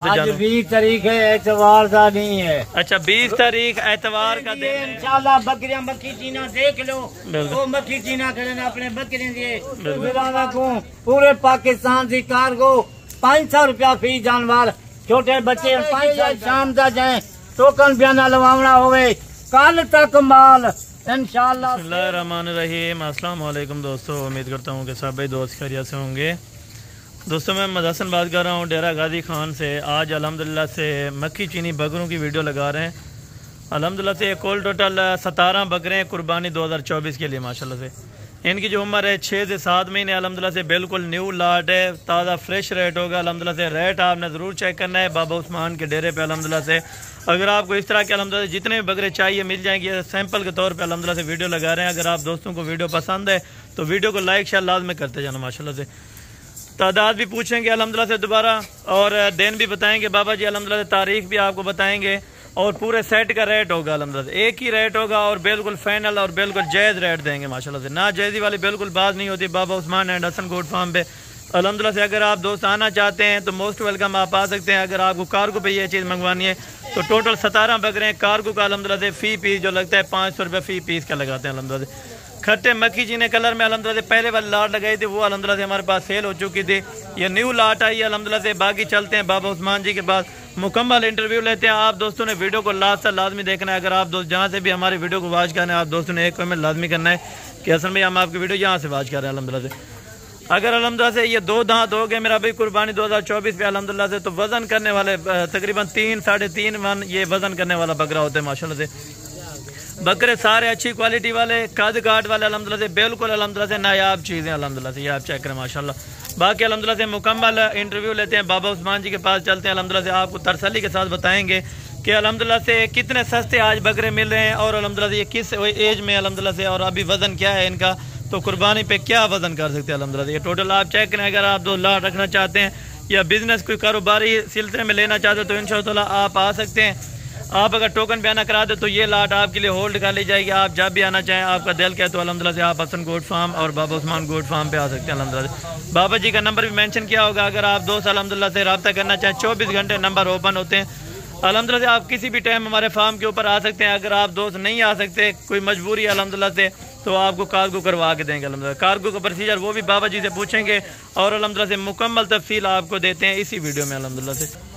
آج 20 تاریخ ہے، اتوار کا نہیں ہے۔ اچھا 20 تاریخ اتوار کا دن ہے انشاءاللہ۔ بکریاں مکھی چینا دیکھ لو، وہ مکھی چینا کرنا اپنے بکرے دیے پورے پاکستان کی کارگو 500 روپیہ فی جانور، چھوٹے بچے 500 شام کا جائیں ٹوکن بیانہ لواونا ہوئے کل تک مال انشاءاللہ۔ بسم اللہ الرحمن الرحیم۔ السلام علیکم دوستو، امید کرتا ہوں کہ سب بھائی دوست خیریت سے ہوں گے۔ دوستوں میں محمد حسن بات کر رہا ہوں ڈیرہ غازی خان سے۔ آج الحمدللہ سے مکھی چینی بکروں کی ویڈیو لگا رہے ہیں۔ الحمدللہ سے کل ٹوٹل 17 بکرے ہیں قربانی 2024 کے لیے ماشاءاللہ سے۔ ان کی جو عمر ہے 6 سے 7 مہینے الحمدللہ سے بالکل نیو لاٹ ہے، تازہ فریش ریٹ ہوگا الحمدللہ سے۔ ریٹ آپ نے ضرور چیک کرنا ہے بابا عثمان کے ڈیرے پہ الحمدللہ سے۔ اگر آپ کو اس طرح کے الحمدللہ سے جتنے بھی بکرے چاہیے مل جائیں گے، سیمپل کے طور پہ الحمدللہ سے ویڈیو لگا رہے ہیں۔ اگر آپ دوستوں کو ویڈیو پسند ہے تو ویڈیو کو لائک شیئر لازمی کرتے جانا ماشاءاللہ سے۔ تعداد بھی پوچھیں گے الحمدللہ سے دوبارہ، اور دن بھی بتائیں گے بابا جی الحمدللہ سے، تاریخ بھی آپ کو بتائیں گے، اور پورے سیٹ کا ریٹ ہوگا الحمدللہ سے۔ ایک ہی ریٹ ہوگا اور بالکل فائنل اور بالکل جائز ریٹ دیں گے ماشاءاللہ سے۔ نہ جائزی والی بالکل بات نہیں ہوتی بابا عثمان اینڈ حسن گوٹ فارم پہ الحمدللہ سے۔ اگر آپ دوست آنا چاہتے ہیں تو موسٹ ویلکم، آپ آ سکتے ہیں۔ اگر آپ کو کارگو پہ یہ چیز منگوانی ہے تو ٹوٹل 17 بکرے ہیں کارگو کا الحمدللہ سے۔ فی پیس جو لگتا ہے 500 روپے فی پیس کا لگاتے ہیں الحمدللہ سے۔ کھٹے مکھی چینے کلر میں الحمدللہ سے پہلے والی لاٹ لگائی تھی، وہ الحمدللہ سے ہمارے پاس سیل ہو چکی تھی۔ یہ نیو لاٹ آئی ہے الحمدللہ سے۔ باقی چلتے ہیں بابا عثمان جی کے پاس، مکمل انٹرویو لیتے ہیں۔ آپ دوستوں نے ویڈیو کو لاسٹ تک لازمی دیکھنا ہے۔ اگر آپ دوست جہاں سے بھی ہماری ویڈیو کو واچ کرنا ہے، آپ دوستوں نے ایک کمنٹ لازمی کرنا ہے کہ حسن بھائی ہم آپ کی ویڈیو یہاں سے واچ کر رہے ہیں الحمدللہ سے۔ اگر الحمدللہ سے یہ 2 دانت ہو گئے میرا بھائی قربانی 2024 پہ الحمدللہ سے، تو وزن کرنے والے تقریباً 3 ساڑھے 3 من یہ وزن کرنے والا بکرا ہوتا ہے ماشاءاللہ سے۔ بکرے سارے اچھی کوالٹی والے، قد کاٹ والے الحمدللہ سے، بالکل الحمدللہ سے نایاب چیزیں الحمدللہ سے۔ یہ آپ چیک کریں ماشاءاللہ۔ باقی الحمدللہ سے مکمل انٹرویو لیتے ہیں، بابا عثمان جی کے پاس چلتے ہیں الحمدللہ سے۔ آپ کو تسلی کے ساتھ بتائیں گے کہ الحمدللہ سے کتنے سستے آج بکرے مل رہے ہیں، اور الحمدللہ سے یہ کس ایج میں الحمدللہ سے، اور ابھی وزن کیا ہے ان کا، تو قربانی پہ کیا وزن کر سکتے ہیں الحمدللہ سے۔ یہ ٹوٹل آپ چیک کریں۔ اگر آپ 2 لاٹ رکھنا چاہتے ہیں یا بزنس کوئی کاروباری سلسلے میں لینا چاہتے ہیں تو انشاءاللہ آپ آ سکتے ہیں۔ آپ اگر ٹوکن بیانہ کرا دیں تو یہ لاٹ آپ کے لیے ہولڈ کر لی جائے گی۔ آپ جب بھی آنا چاہیں، آپ کا دل کہے تو الحمدللہ سے آپ حسن گوٹ فارم اور بابا عثمان گوٹ فارم پہ آ سکتے ہیں الحمدللہ سے۔ بابا جی کا نمبر بھی مینشن کیا ہوگا، اگر آپ دوست الحمدللہ سے رابطہ کرنا چاہیں 24 گھنٹے نمبر اوپن ہوتے ہیں الحمدللہ سے۔ آپ کسی بھی ٹائم ہمارے فارم کے اوپر آ سکتے ہیں۔ اگر آپ دوست نہیں آ سکتے، کوئی مجبوری ہے الحمدللہ سے، تو آپ کو کارگو کروا کے دیں گے الحمدللہ۔ کارگو کا پروسیجر وہ بھی بابا جی سے پوچھیں گے، اور الحمدللہ سے مکمل تفصیل آپ کو دیتے ہیں اسی ویڈیو میں الحمدللہ سے۔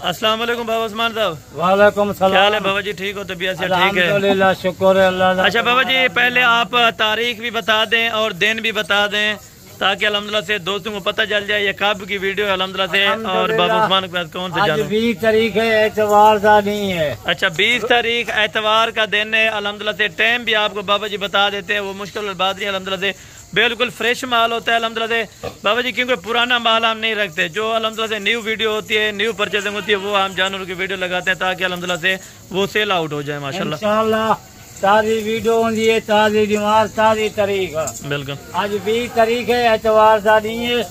السلام علیکم بابا عثمان صاحب۔ وعلیکم السلام۔ کیا حال ہے بابا جی، ٹھیک ہو؟ طبیعت سے ٹھیک ہے؟ الحمدللہ، شکر ہے اللہ کا۔ اچھا بابا جی، پہلے آپ تاریخ بھی بتا دیں اور دن بھی بتا دیں تاکہ الحمدللہ سے دوستوں کو پتہ چل جائے یہ کب کی ویڈیو ہے الحمدللہ سے، اور بابا عثمان کے پاس کون سے آج جانو۔ 20 تاریخ ہے، اتوار کا نہیں ہے۔ اچھا 20 تاریخ اتوار کا دن ہے الحمدللہ سے۔ ٹائم بھی آپ کو بابا جی بتا دیتے ہیں، وہ مشکل بات نہیں الحمدللہ سے۔ بالکل فریش مال ہوتا ہے الحمدللہ سے بابا جی، کیونکہ پرانا مال ہم نہیں رکھتے۔ جو الحمدللہ سے نیو ویڈیو ہوتی ہے، نیو پرچیزنگ ہوتی ہے، وہ ہم جانوروں کی ویڈیو لگاتے ہیں تاکہ الحمدللہ سے وہ سیل آؤٹ ہو جائے ماشاءاللہ۔ انشاءاللہ تازی ویڈیو ہوندی ہے، تازی ڈیمانڈ، تازی تاریخ۔ بالکل آج 20 تاریخ ہے، اتوار کا نہیں ہے۔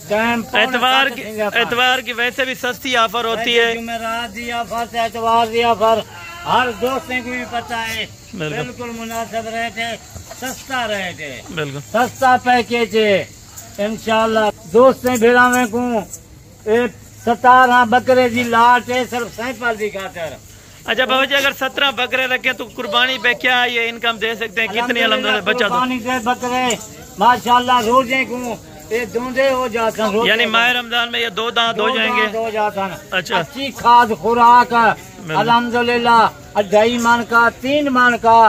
ٹائم اتوار کی ویسے بھی سستی آفر ہوتی ہے، جمعرات دی آفر سے اتوار دی آفر ہر دوست کو بھی پتہ ہے۔ بالکل مناسب ریٹ ہے، سستا ریٹ ہے، بالکل سستا پیکیج ہے انشاءاللہ۔ دوستیں بھیڑاویں کو 17 بکرے دی لاٹ ہے، صرف سیمپل دی خاطر۔ اچھا بابا جی، اگر 17 بکرے رکھیں تو قربانی پہ کیا یہ انکم دے سکتے ہیں؟ کتنی الحمدللہ بچہ قربانی سے بکرے ماشاءاللہ روزے کو یہ دوندے ہو جاتا، یعنی ماہ رمضان میں یہ 2 دانت ہو جائیں گے؟ ہو جاتا۔ اچھا اچھی کھاد خوراک الحمدللہ 2.5 من کا 3 من کا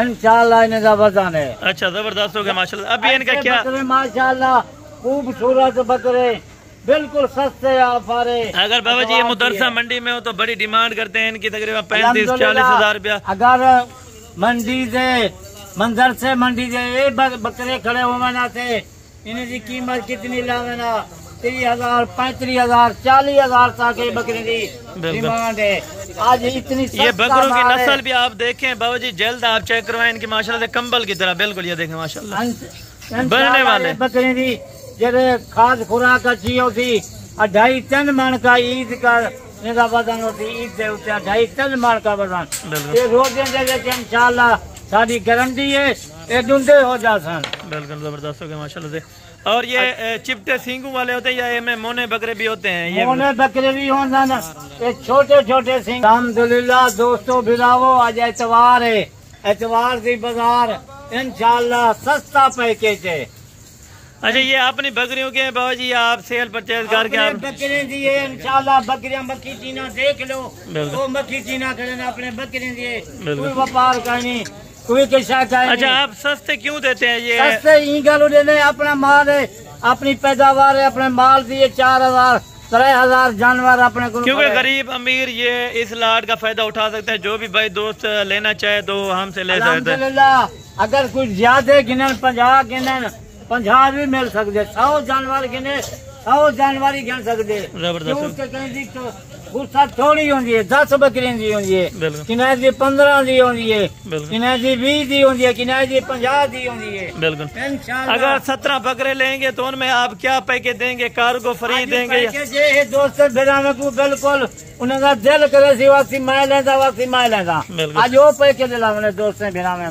انشاءاللہ انہیں کا وزن ہے۔ اچھا زبردست ہو گیا ماشاءاللہ۔ ابھی ان کا کیا بکرے ماشاءاللہ خوبصورت بکرے، بالکل سستے آفر ہے۔ اگر بابا جی یہ مدرسہ منڈی میں ہو تو بڑی ڈیمانڈ کرتے ہیں ان کی، تقریباً 35-40 ہزار روپیہ۔ اگر منڈی سے مدرسے منڈی سے یہ بکرے کھڑے ہونا تھے، انہیں کی قیمت کتنی لاونا 30,000 35,000 40,000 تک بکرے کی ڈیمانڈ ہے آج اتنی۔ یہ بکروں کی نسل بھی آپ دیکھیں بابا جی، جلد آپ چیک کروائیں ان کی ماشاءاللہ سے، کمبل کی طرح بالکل۔ یہ دیکھیں ماشاءاللہ بڑھنے والے بکرے کی جیسے کھاد خوراک اچھی ہوتی 2.5-3 من کا عید کا وزن ہوتی، عید دے 2.5-3 من کا وزن۔ یہ روزے دے انشاءاللہ ساری گارنٹی ہے، یہ ڈھونڈے ہو جا سن۔ بالکل زبردست ہو گیا ماشاءاللہ سے۔ اور یہ چپٹے سینگوں والے ہوتے ہیں یا یہ میں مونے بکرے بھی ہوتے ہیں؟ یہ مونے بکرے بھی ہوتا نا، یہ چھوٹے چھوٹے سینگ۔ الحمدللہ دوستو بھراوو، آج اتوار ہے، اتوار کی بازار انشاءاللہ سستا پیکیج ہے۔ اچھا یہ اپنی بکریوں کے بابا جی آپ سیل پرچیز کر کے بکرے دیے انشاءاللہ، بکریاں مکھی چینا دیکھ لو، وہ مکھی چینا کریں اپنے بکرے دیے، کوئی وپار کرنی کوئی کشا کرنی۔ اچھا آپ سستے کیوں دیتے ہیں؟ یہ سستے ہی گلو دینے، اپنا مال ہے، اپنی پیداوار ہے، اپنے مال دیے 4000 3000 جانور اپنے کو، کیونکہ غریب امیر یہ اس لاٹ کا فائدہ اٹھا سکتے ہیں۔ جو بھی بھائی دوست لینا چاہے تو ہم سے لے سکتے ہیں۔ الحمدللہ اگر کچھ زیادہ گنن 50 گنن 50 بھی مل سکتے، 100 جانور گنے 100 جانور ہی گن سکتے۔ کیونکہ کہیں دی تو غصہ تھوڑی ہوندی ہے، 10 بکری دی ہوندی ہے، کنہیں دی 15 دی ہوندی ہے، کنہیں دی 20 دی ہوندی ہے، کنہیں دی 50 دی ہوندی ہے۔ بالکل اگر 17 بکرے لیں گے تو ان میں آپ کیا پیکیج دیں گے؟ کارگو فری دیں گے؟ یہ دوست بھراوے کو بالکل انہوں کا دل کرے سی واقعی میں لینا واقعی میں لینا، آج وہ پیکیج لاؤنے دوست بھراوے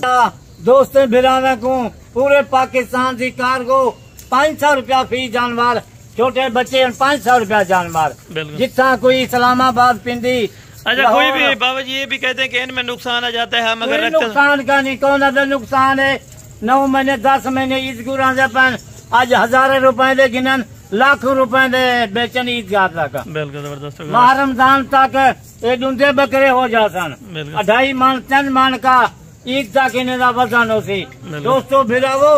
دوست بھراوے کو پورے پاکستان کی کارگو 500 روپیہ فی جانور، چھوٹے بچے 500 روپیہ جانور، جتنا کوئی اسلام آباد پنڈی۔ اچھا کوئی بھی بابا جی یہ بھی کہتے ہیں کہ ان میں نقصان آ جاتا ہے، مگر نقصان کا نہیں، کون ادھر نقصان ہے؟ 9 مہینے 10 مہینے عید گراں دے پن، آج 1000 روپے دے گنن، لاکھ روپے دے بیچن عید گاہ تک۔ بالکل زبردست۔ ماہ رمضان تک یہ ڈونڈے بکرے ہو جاتن، 2.5 من 3 من کا عید تک انہیں دا وزن ہو سی۔ دوستو بھراوو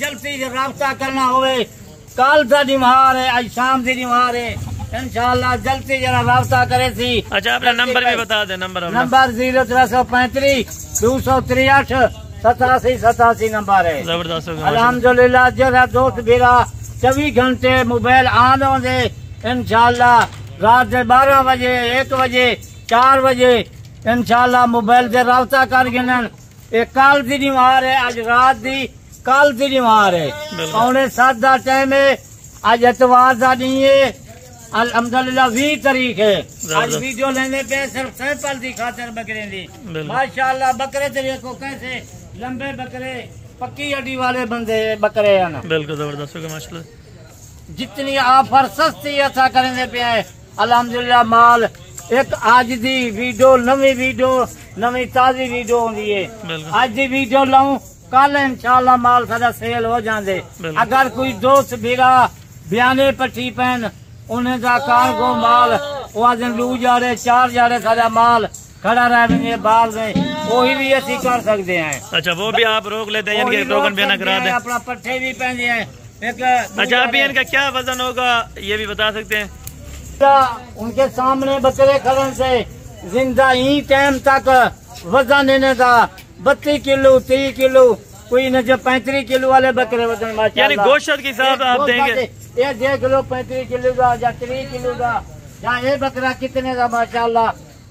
جلدی رابطہ کرنا ہوئے، کال دا نمہار ہے، آج شام دی نمہار ہے، انشاءاللہ جلدی جرا رابطہ کرے سی۔ اچھا اپنا نمبر بھی بتا دیں۔ نمبر 0335 263 87 87 نمبر ہے۔ زبردست الحمدللہ جرا دوست بھیرا 24 گھنٹے موبائل آن ہوں دے انشاءاللہ، رات دے 12 بجے 1 بجے 4 بجے انشاءاللہ موبائل دے رابطہ کر گنن۔ ایک کال دی نمہار ہے، آج رات دی کال دی نمہار ہے، 6:45 دا ٹائم ہے، آج اتوار دا نہیں ہے، الحمدللہ 20 تاریخ ہے۔ آج ویڈیو لینے پہ صرف سیمپل دی خاطر بکرے دی، ماشاءاللہ بکرے دیکھو کیسے لمبے بکرے، پکی ہڈی والے بندے بکرے ہیں۔ بالکل زبردست ماشاءاللہ، جتنی آفر سستی ایسا کرنے پہ ہے الحمدللہ مال۔ ایک آج دی ویڈیو نوی تازی ویڈیو ہوندی ہے، آج دی ویڈیو لاؤں کل انشاءاللہ مال سارا سیل ہو جاندے۔ اگر کوئی دوست بھیرا بیانے پٹی پہن انہیں دا کارگو مال وہ لو جا رہے 4 جا رہے سارا مال کھڑا رہے باہر میں، وہی بھی ایسی کر سکتے ہیں۔ اچھا وہ بھی آپ روک لیتے ہیں، ان ٹوکن بیانہ کرا دیں، اپنا پٹھے بھی پہنتے ہیں۔ اچھا ابھی ان کا کیا وزن ہوگا یہ بھی بتا سکتے ہیں؟ ان کے سامنے بکرے کھڑن سے زندہ ہی ٹائم تک وزن انہیں دا 32 کلو 30 کلو، کوئی نہ جو 35 کلو والے بکرے وزن یعنی گوشت کے ساتھ آپ دیں گے؟ یہ دیکھ لو 35 کلو کا یا 30 کلو کا، یا یہ بکرا کتنے کا ماشاءاللہ۔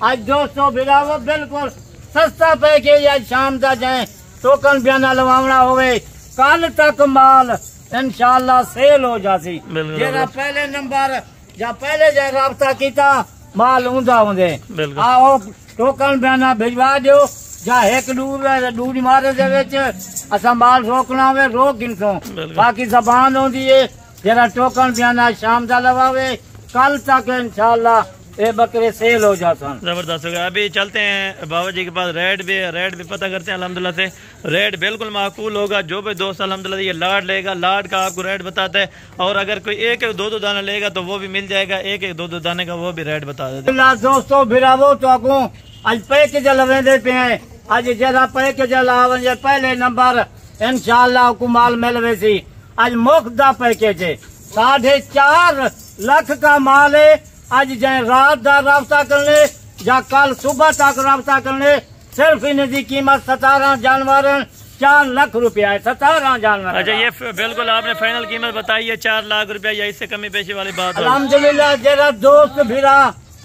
آج 200 بلاو بالکل سستا پہ کے یا شام دا جائیں ٹوکن بیانہ لواونا ہوئے، کل تک مال انشاءاللہ سیل ہو جاتی۔ جیرا پہلے نمبر یا پہلے جائے رابطہ کیتا مال اوندا ہوندے، آؤ ٹوکن بیانہ بھجوا دیو، جا ایک دور مارے دے وچ اسا مال روکنا ہوئے روک گنسوں، باقی زبان ہوندی ہے جرا ٹوکن بیانہ شام دا لواوے، کل تک انشاءاللہ اے بکرے سیل ہو جاتا۔ زبردست ہوگا۔ ابھی چلتے ہیں بابا جی کے پاس، ریٹ بھی پتہ کرتے ہیں الحمدللہ سے، ریٹ بالکل معقول ہوگا۔ جو بھی دوست الحمدللہ یہ لاٹ لے گا، لاٹ کا آپ کو ریٹ بتاتا ہے، اور اگر کوئی 1-2 دانہ لے گا تو وہ بھی مل جائے گا، 1-2 دانے کا وہ بھی ریٹ بتا دیتے ہیں۔ دوستو بھراوو تو اگوں آج پیکج لویندے پہ ہیں، آج جرا پیکج لاون جے پہلے نمبر انشاءاللہ کو مال ملوے سی۔ آج مفت دا پیکج ہے، 4.5 لاکھ کا مال ہے۔ آج جائیں رات دا رابطہ کرنے یا کل صبح تک رابطہ کرنے، صرف انہیں دی قیمت 17 جانور 4 لاکھ روپیہ ہے، 17 جانور۔ اچھا یہ بالکل آپ نے فائنل قیمت بتائی ہے 4 لاکھ روپیہ، یا اس سے کمی پیشی والی بات ہے؟ الحمدللہ جرا دوست بھیرا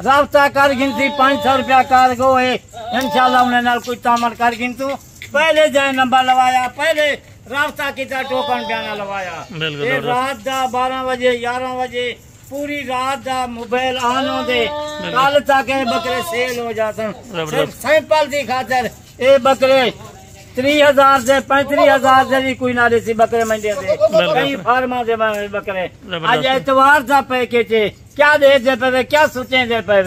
رابطہ کر گنتی 500 روپیہ کارگو ہے، انشاءاللہ انہیں نال کوئی تعمل کر گنتو، پہلے جائیں نمبر لوایا، پہلے رابطہ کیتا ٹوکن بیانہ لوایا۔ یہ رات دا 12 بجے 11 بجے پوری رات دا موبائل آن ہوں دے، کل تک بکرے سیل ہو جاتے ہیں۔ صرف سیمپل دی خاطر اے بکرے 30,000 سے 35,000 سے بھی کوئی نہ سی بکرے منڈی سے کئی فارما سے بکرے آج اتوار کا پیکج کیا دے پے کیا سوچیں دے پے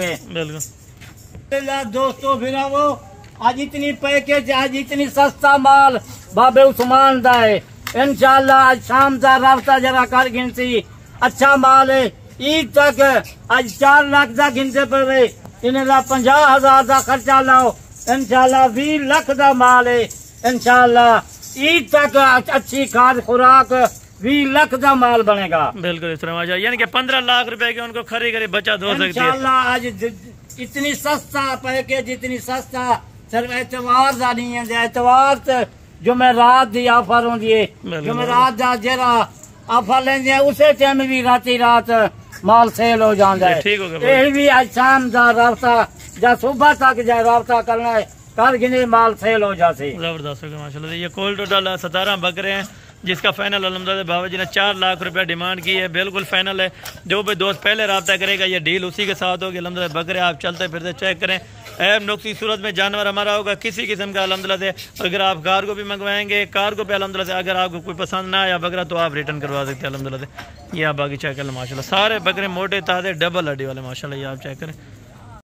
دوستو پھر وہ آج اتنی پیکج آج اتنی سستا مال بابے عثمان دا ہے انشاءاللہ آج شام کا رابطہ جرا کر گنتی اچھا مال ہے عید تک آج 4 لاکھ کا گنتے پے انہیں 50,000 کا خرچہ لاؤ انشاءاللہ 20 لاکھ کا مال ہے انشاءاللہ عید تک اچھی کھاد خوراک 20 لاکھ کا مال بنے گا بالکل اس طرح یعنی کہ 15 لاکھ روپے کے ان کو خریداری بچت ہو سکتی ہے انشاءاللہ آج اتنی سستا پیکج اتنی سستا صرف اتوار کا نہیں ہے اتوار جمعرات دی آفر ہوندی ہے جمعرات دا جرا آفر لیندے اسی ٹائم بھی رات مال سیل ہو جاندا ہے یہ بھی آج شام دا رابطہ یا صبح تک جائے رابطہ کرنا ہے کر گنے مال سیل ہو جاتے زبردست ہو گیا ماشاءاللہ یہ کول ٹوٹل 17 بکرے ہیں جس کا فائنل الحمدللہ بابا جی نے 4 لاکھ روپے ڈیمانڈ کی ہے بالکل فائنل ہے جو بھی دوست پہلے رابطہ کرے گا یہ ڈیل اسی کے ساتھ ہوگی الحمدللہ بکرے آپ چلتے پھرتے چیک کریں ایب نقصی صورت میں جانور ہمارا ہوگا کسی قسم کا الحمدللہ سے اگر آپ کارگو بھی منگوائیں گے کارگو پہ الحمدللہ سے اگر آپ کو کوئی پسند نہ آیا بکرا تو آپ ریٹرن کروا سکتے ہیں الحمدللہ سے یہ آپ باقی چیک کر لیں ماشاءاللہ سارے بکرے موٹے تازے ڈبل ہڈی والے ماشاءاللہ یہ آپ چیک کریں